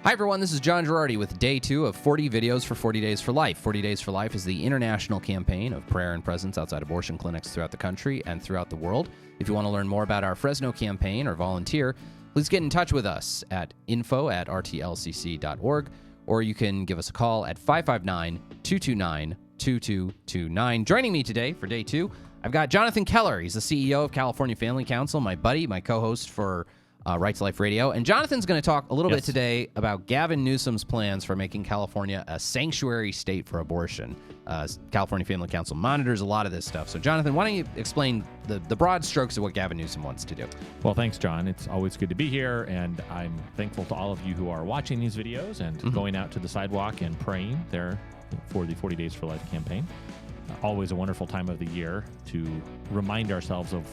Hi, everyone. This is John Girardi with day 2 of 40 videos for 40 Days for Life. 40 Days for Life is the international campaign of prayer and presence outside abortion clinics throughout the country and throughout the world. If you want to learn more about our Fresno campaign or volunteer, please get in touch with us at info@rtlcc.org, or you can give us a call at 559-229-2229. Joining me today for day 2, I've got Jonathan Keller. He's the CEO of California Family Council, my buddy, my co-host for Right to Life Radio. And Jonathan's going to talk a little bit today about Gavin Newsom's plans for making California a sanctuary state for abortion. California Family Council monitors a lot of this stuff. So, Jonathan, why don't you explain the broad strokes of what Gavin Newsom wants to do? Well, thanks, John. It's always good to be here, and I'm thankful to all of you who are watching these videos and going out to the sidewalk and praying there for the 40 Days for Life campaign. Always a wonderful time of the year to remind ourselves of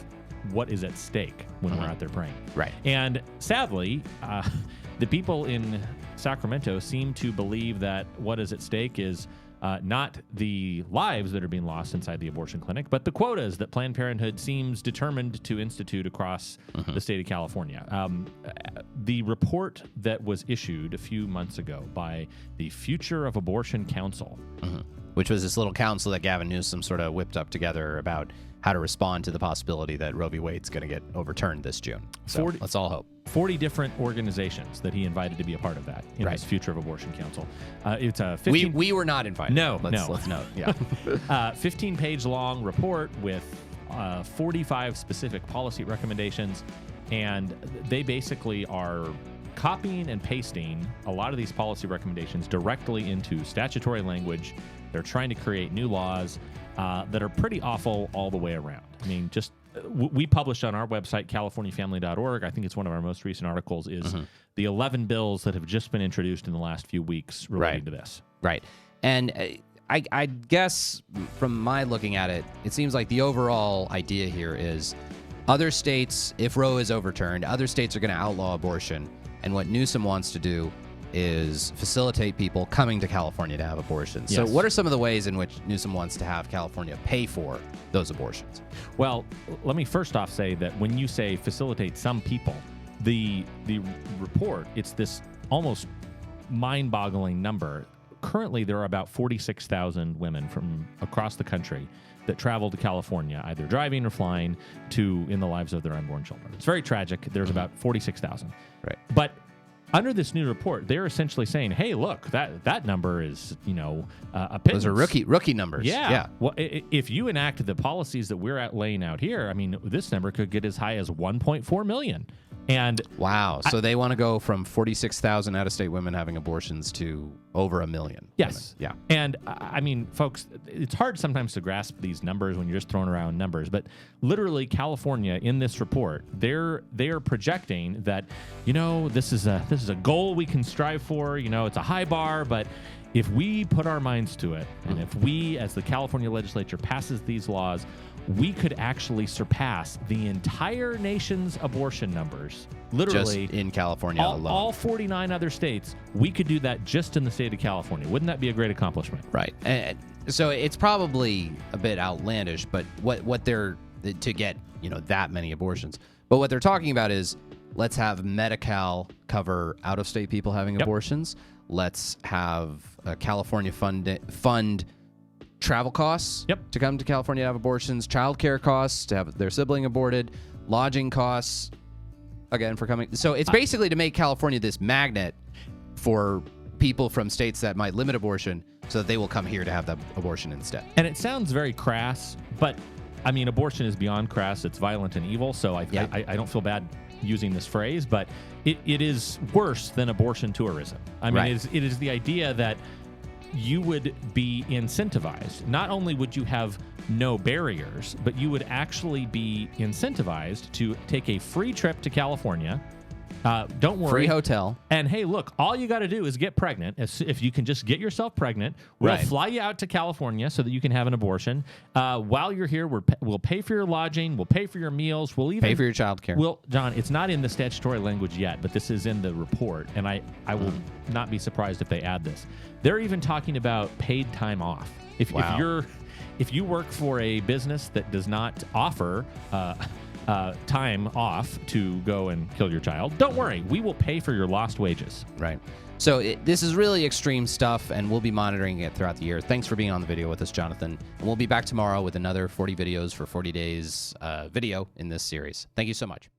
what is at stake when we're out there praying. Right. And sadly, the people in Sacramento seem to believe that what is at stake is not the lives that are being lost inside the abortion clinic, but the quotas that Planned Parenthood seems determined to institute across the state of California. The report that was issued a few months ago by the Future of Abortion Council, which was this little council that Gavin Newsom sort of whipped up together about how to respond to the possibility that Roe v. Wade's going to get overturned this June. So let's all hope. 40 different organizations that he invited to be a part of that in this Future of Abortion Council. It's a 15... We were not invited. Let's note. Yeah. 15-page long report with 45 specific policy recommendations, and they basically are copying and pasting a lot of these policy recommendations directly into statutory language. They're trying to create new laws that are pretty awful all the way around. I mean, just we published on our website, californiafamily.org. I think it's one of our most recent articles is the 11 bills that have just been introduced in the last few weeks relating to this. Right. And I guess from my looking at it, it seems like the overall idea here is other states, if Roe is overturned, other states are going to outlaw abortion. And what Newsom wants to do is facilitate people coming to California to have abortions. Yes. So what are some of the ways in which Newsom wants to have California pay for those abortions? Well, let me first off say that when you say facilitate some people, the report, it's this almost mind-boggling number. Currently, there are about 46,000 women from across the country that travel to California, either driving or flying, to in the lives of their unborn children. It's very tragic. There's about 46,000. Right. But under this new report, they're essentially saying, "Hey, look, that number is, a pittance." Those are rookie numbers. Yeah. Well, if you enact the policies that we're laying out here, I mean, this number could get as high as 1.4 million. And wow, so they want to go from 46,000 out-of-state women having abortions to over 1 million. Yes. Women. Yeah. And I mean, folks, it's hard sometimes to grasp these numbers when you're just throwing around numbers, but literally California in this report, they are projecting that, this is a goal we can strive for, it's a high bar, but if we put our minds to it, and if we, as the California legislature, passes these laws, we could actually surpass the entire nation's abortion numbers. Literally, just in California alone. All 49 other states, we could do that just in the state of California. Wouldn't that be a great accomplishment? Right. And so it's probably a bit outlandish, but what they're to get, that many abortions. But what they're talking about is let's have Medi-Cal cover out-of-state people having abortions. Let's have California fund travel costs to come to California to have abortions, child care costs to have their sibling aborted, lodging costs, again, for coming. So it's basically to make California this magnet for people from states that might limit abortion so that they will come here to have the abortion instead. And it sounds very crass, but, I mean, abortion is beyond crass. It's violent and evil, so I don't feel bad using this phrase, but it is worse than abortion tourism. I mean, it is the idea that you would be incentivized. Not only would you have no barriers, but you would actually be incentivized to take a free trip to California. Don't worry. Free hotel. And hey, look, all you got to do is get pregnant. If you can just get yourself pregnant, we'll fly you out to California so that you can have an abortion. While you're here, we'll pay for your lodging. We'll pay for your meals. We'll even pay for your child care. Well, John, it's not in the statutory language yet, but this is in the report, and I will not be surprised if they add this. They're even talking about paid time off. If you work for a business that does not offer time off to go and kill your child, don't worry. We will pay for your lost wages. Right. So this is really extreme stuff, and we'll be monitoring it throughout the year. Thanks for being on the video with us, Jonathan. And we'll be back tomorrow with another 40 videos for 40 days video in this series. Thank you so much.